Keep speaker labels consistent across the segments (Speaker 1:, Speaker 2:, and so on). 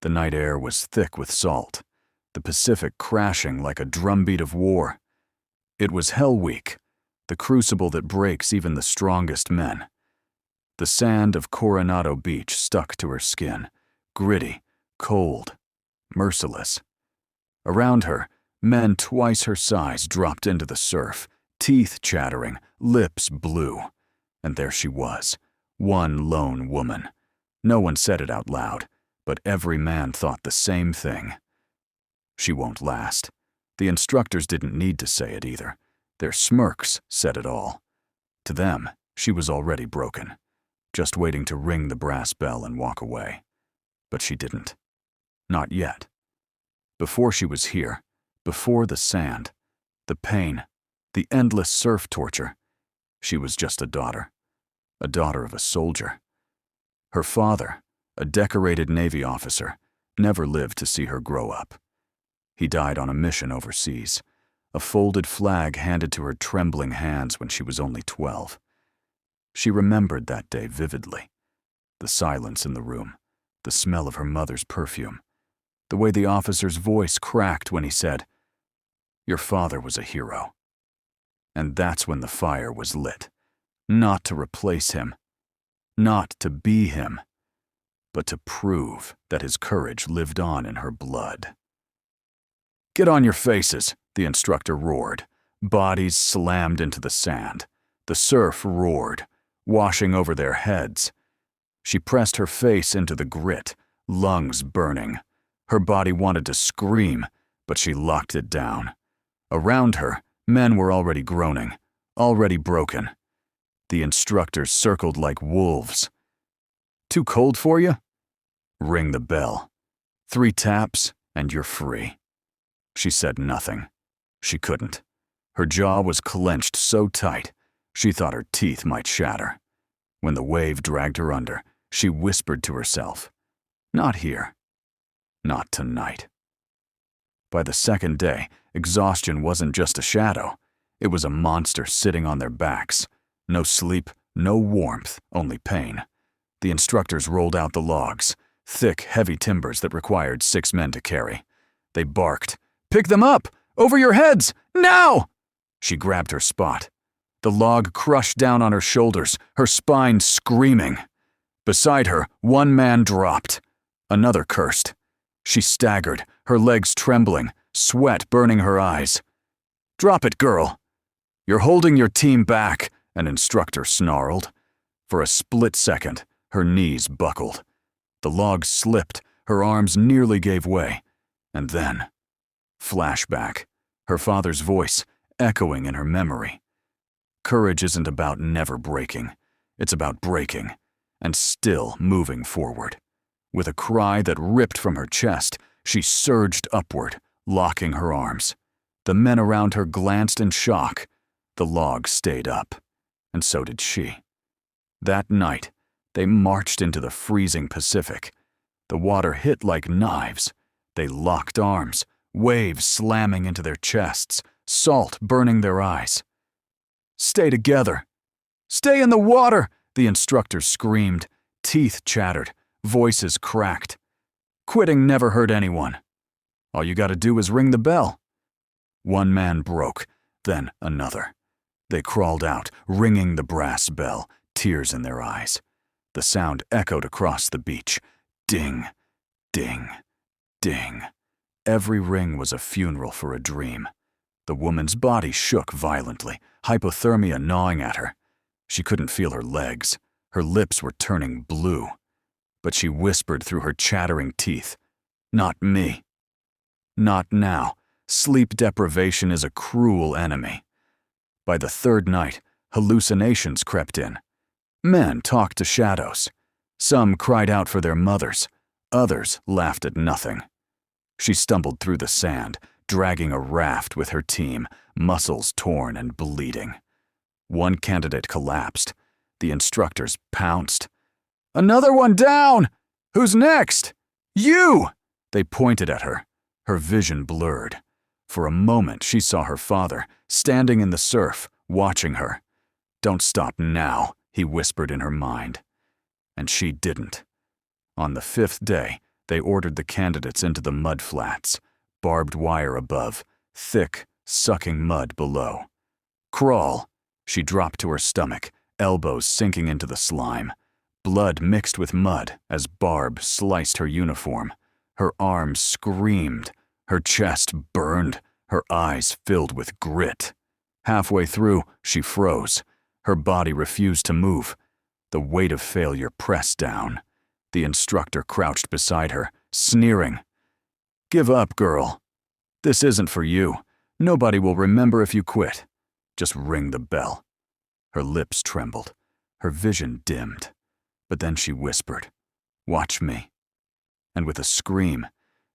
Speaker 1: The night air was thick with salt, the Pacific crashing like a drumbeat of war. It was Hell Week, the crucible that breaks even the strongest men. The sand of Coronado Beach stuck to her skin, gritty, cold, merciless. Around her, men twice her size dropped into the surf, teeth chattering, lips blue. And there she was, one lone woman. No one said it out loud, but every man thought the same thing. She won't last. The instructors didn't need to say it either. Their smirks said it all. To them, she was already broken, just waiting to ring the brass bell and walk away. But she didn't. Not yet. Before she was here, before the sand, the pain, the endless surf torture, she was just a daughter of a soldier. Her father, a decorated Navy officer, never lived to see her grow up. He died on a mission overseas, a folded flag handed to her trembling hands when she was only 12. She remembered that day vividly. The silence in the room, the smell of her mother's perfume, the way the officer's voice cracked when he said, "Your father was a hero." And that's when the fire was lit, not to replace him, not to be him, but to prove that his courage lived on in her blood. "Get on your faces," the instructor roared. Bodies slammed into the sand. The surf roared, washing over their heads. She pressed her face into the grit, lungs burning. Her body wanted to scream, but she locked it down. Around her, men were already groaning, already broken. The instructors circled like wolves. "Too cold for you? Ring the bell. 3 taps, and you're free." She said nothing. She couldn't. Her jaw was clenched so tight, she thought her teeth might shatter. When the wave dragged her under, she whispered to herself, "Not here. Not tonight." By the second day, exhaustion wasn't just a shadow. It was a monster sitting on their backs. No sleep, no warmth, only pain. The instructors rolled out the logs, thick, heavy timbers that required 6 men to carry. They barked, "Pick them up! Over your heads! Now!" She grabbed her spot. The log crushed down on her shoulders, her spine screaming. Beside her, one man dropped. Another cursed. She staggered, her legs trembling, sweat burning her eyes. "Drop it, girl." "You're holding your team back," an instructor snarled. For a split second, her knees buckled. The log slipped, her arms nearly gave way. And then, flashback, her father's voice echoing in her memory. Courage isn't about never breaking. It's about breaking, and still moving forward. With a cry that ripped from her chest, she surged upward, locking her arms. The men around her glanced in shock. The log stayed up, and so did she. That night, they marched into the freezing Pacific. The water hit like knives. They locked arms, waves slamming into their chests, salt burning their eyes. "Stay together." "Stay in the water!" the instructor screamed. Teeth chattered, voices cracked. "Quitting never hurt anyone. All you gotta do is ring the bell." One man broke, then another. They crawled out, ringing the brass bell, tears in their eyes. The sound echoed across the beach. Ding, ding, ding. Every ring was a funeral for a dream. The woman's body shook violently, hypothermia gnawing at her. She couldn't feel her legs. Her lips were turning blue. But she whispered through her chattering teeth, "Not me. Not now. Sleep deprivation is a cruel enemy." By the 3rd night, hallucinations crept in. Men talked to shadows. Some cried out for their mothers. Others laughed at nothing. She stumbled through the sand, dragging a raft with her team, muscles torn and bleeding. One candidate collapsed. The instructors pounced. "Another one down! Who's next?" "You!" They pointed at her. Her vision blurred. For a moment, she saw her father, standing in the surf, watching her. "Don't stop now," he whispered in her mind. And she didn't. On the 5th day, They ordered the candidates into the mud flats, barbed wire above, thick, sucking mud below. Crawl! She dropped to her stomach, elbows sinking into the slime. Blood mixed with mud as Barb sliced her uniform. Her arms screamed, her chest burned, her eyes filled with grit. Halfway through, she froze. Her body refused to move. The weight of failure pressed down. The instructor crouched beside her, sneering. "Give up, girl. This isn't for you. Nobody will remember if you quit. Just ring the bell." Her lips trembled. Her vision dimmed. But then she whispered, "Watch me." And with a scream,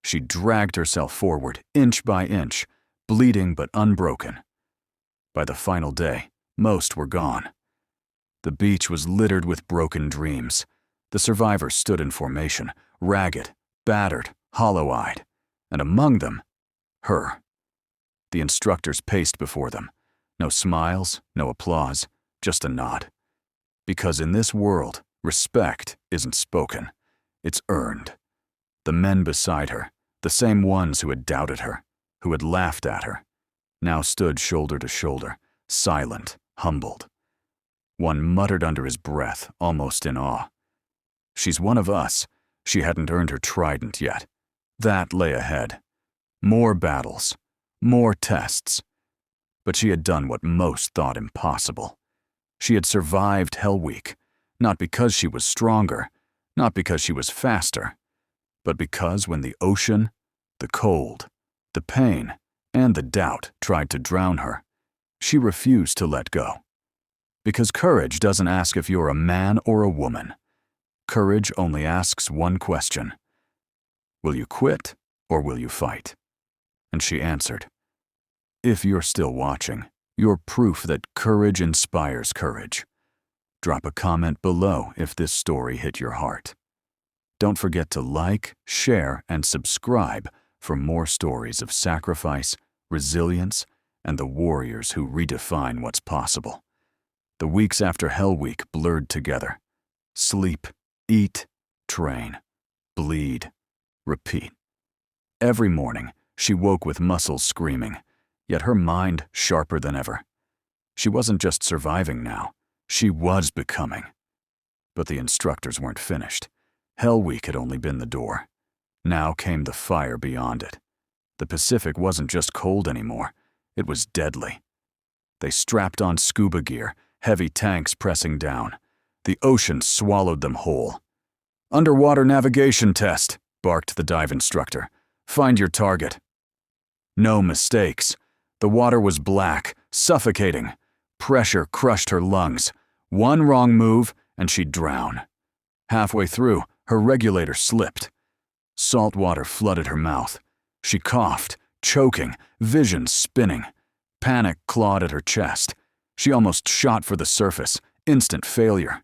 Speaker 1: she dragged herself forward, inch by inch, bleeding but unbroken. By the final day, most were gone. The beach was littered with broken dreams. The survivors stood in formation, ragged, battered, hollow-eyed, and among them, her. The instructors paced before them. No smiles, no applause, just a nod. Because in this world, respect isn't spoken, it's earned. The men beside her, the same ones who had doubted her, who had laughed at her, now stood shoulder to shoulder, silent, humbled. One muttered under his breath, almost in awe. "She's one of us. She hadn't earned her trident yet. That lay ahead. More battles, more tests." But she had done what most thought impossible. She had survived Hell Week, not because she was stronger, not because she was faster, but because when the ocean, the cold, the pain, and the doubt tried to drown her, she refused to let go. Because courage doesn't ask if you're a man or a woman. Courage only asks one question. Will you quit or will you fight? And she answered. If you're still watching, you're proof that courage inspires courage. Drop a comment below if this story hit your heart. Don't forget to like, share, and subscribe for more stories of sacrifice, resilience, and the warriors who redefine what's possible. The weeks after Hell Week blurred together. Sleep, eat, train, bleed, repeat. Every morning, she woke with muscles screaming, yet her mind sharper than ever. She wasn't just surviving now, she was becoming. But the instructors weren't finished. Hell Week had only been the door. Now came the fire beyond it. The Pacific wasn't just cold anymore, it was deadly. They strapped on scuba gear, heavy tanks pressing down. The ocean swallowed them whole. "Underwater navigation test," barked the dive instructor. "Find your target." No mistakes. The water was black, suffocating. Pressure crushed her lungs. One wrong move, and she'd drown. Halfway through, her regulator slipped. Salt water flooded her mouth. She coughed, choking, vision spinning. Panic clawed at her chest. She almost shot for the surface, instant failure.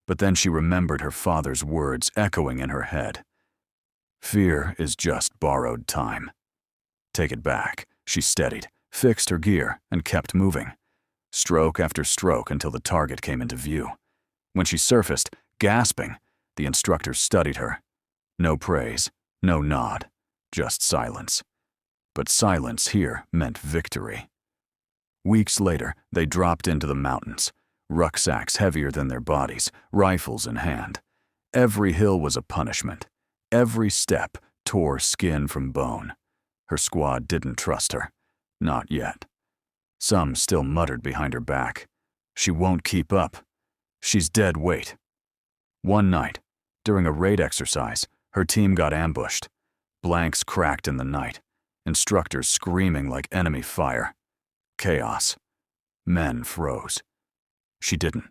Speaker 1: But then she remembered her father's words echoing in her head. Fear is just borrowed time. Take it back, she steadied, fixed her gear, and kept moving. Stroke after stroke until the target came into view. When she surfaced, gasping, the instructor studied her. No praise, no nod, just silence. But silence here meant victory. Weeks later, they dropped into the mountains, rucksacks heavier than their bodies, rifles in hand. Every hill was a punishment. Every step tore skin from bone. Her squad didn't trust her. Not yet. Some still muttered behind her back. She won't keep up. She's dead weight. One night, during a raid exercise, her team got ambushed. Blanks cracked in the night. Instructors screaming like enemy fire. Chaos. Men froze. She didn't.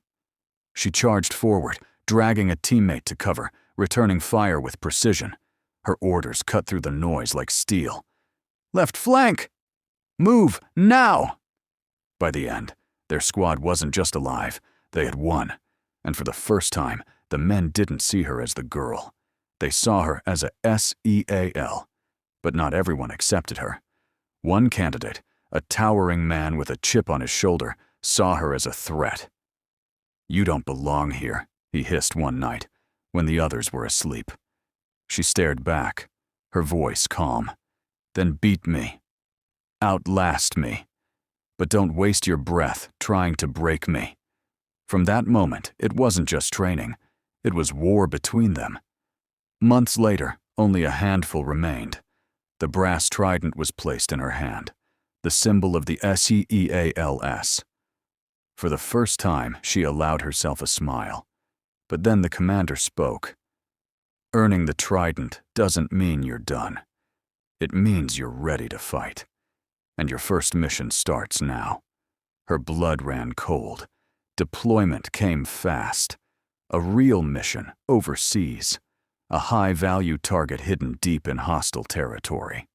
Speaker 1: She charged forward, dragging a teammate to cover, returning fire with precision. Her orders cut through the noise like steel. "Left flank! Move, now!" By the end, their squad wasn't just alive, they had won. And for the first time, the men didn't see her as the girl. They saw her as a SEAL. But not everyone accepted her. One candidate, a towering man with a chip on his shoulder, saw her as a threat. "You don't belong here," he hissed one night, when the others were asleep. She stared back, her voice calm. Then beat me. Outlast me. But don't waste your breath trying to break me. From that moment, it wasn't just training. It was war between them. Months later, only a handful remained. The brass trident was placed in her hand, the symbol of the SEALS. For the first time, she allowed herself a smile. But then the commander spoke. Earning the trident doesn't mean you're done. It means you're ready to fight. And your first mission starts now. Her blood ran cold. Deployment came fast. A real mission overseas. A high-value target hidden deep in hostile territory.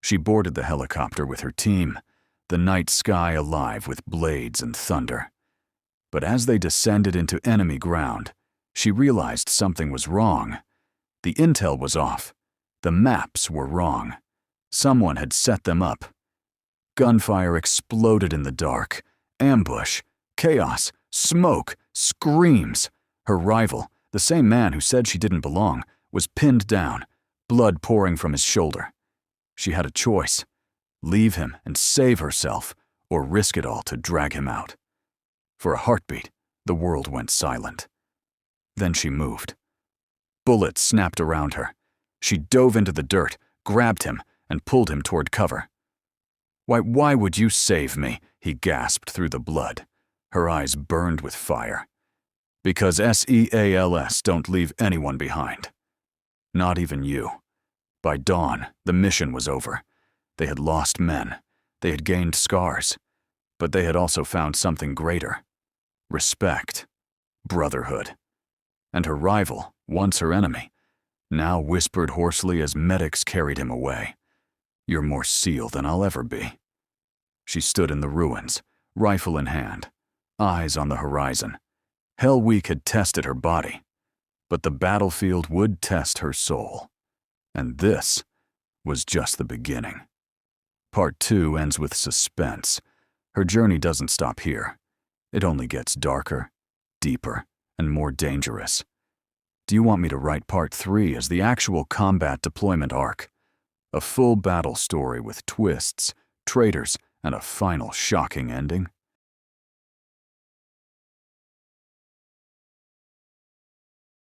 Speaker 1: She boarded the helicopter with her team, the night sky alive with blades and thunder. But as they descended into enemy ground, she realized something was wrong. The intel was off. The maps were wrong. Someone had set them up. Gunfire exploded in the dark. Ambush, chaos, smoke, screams. Her rival, the same man who said she didn't belong, was pinned down, blood pouring from his shoulder. She had a choice: leave him and save herself, or risk it all to drag him out. For a heartbeat, the world went silent. Then she moved. Bullets snapped around her. She dove into the dirt, grabbed him, and pulled him toward cover. Why would you save me?" he gasped through the blood. Her eyes burned with fire. "Because SEALS don't leave anyone behind. Not even you." By dawn, the mission was over. They had lost men. They had gained scars. But they had also found something greater. Respect. Brotherhood. And her rival, once her enemy, now whispered hoarsely as medics carried him away, "You're more SEAL than I'll ever be." She stood in the ruins, rifle in hand, eyes on the horizon. Hell Week had tested her body, but the battlefield would test her soul. And this was just the beginning. Part 2 ends with suspense. Her journey doesn't stop here. It only gets darker, deeper, and more dangerous. Do you want me to write Part 3 as the actual combat deployment arc? A full battle story with twists, traitors, and a final shocking ending?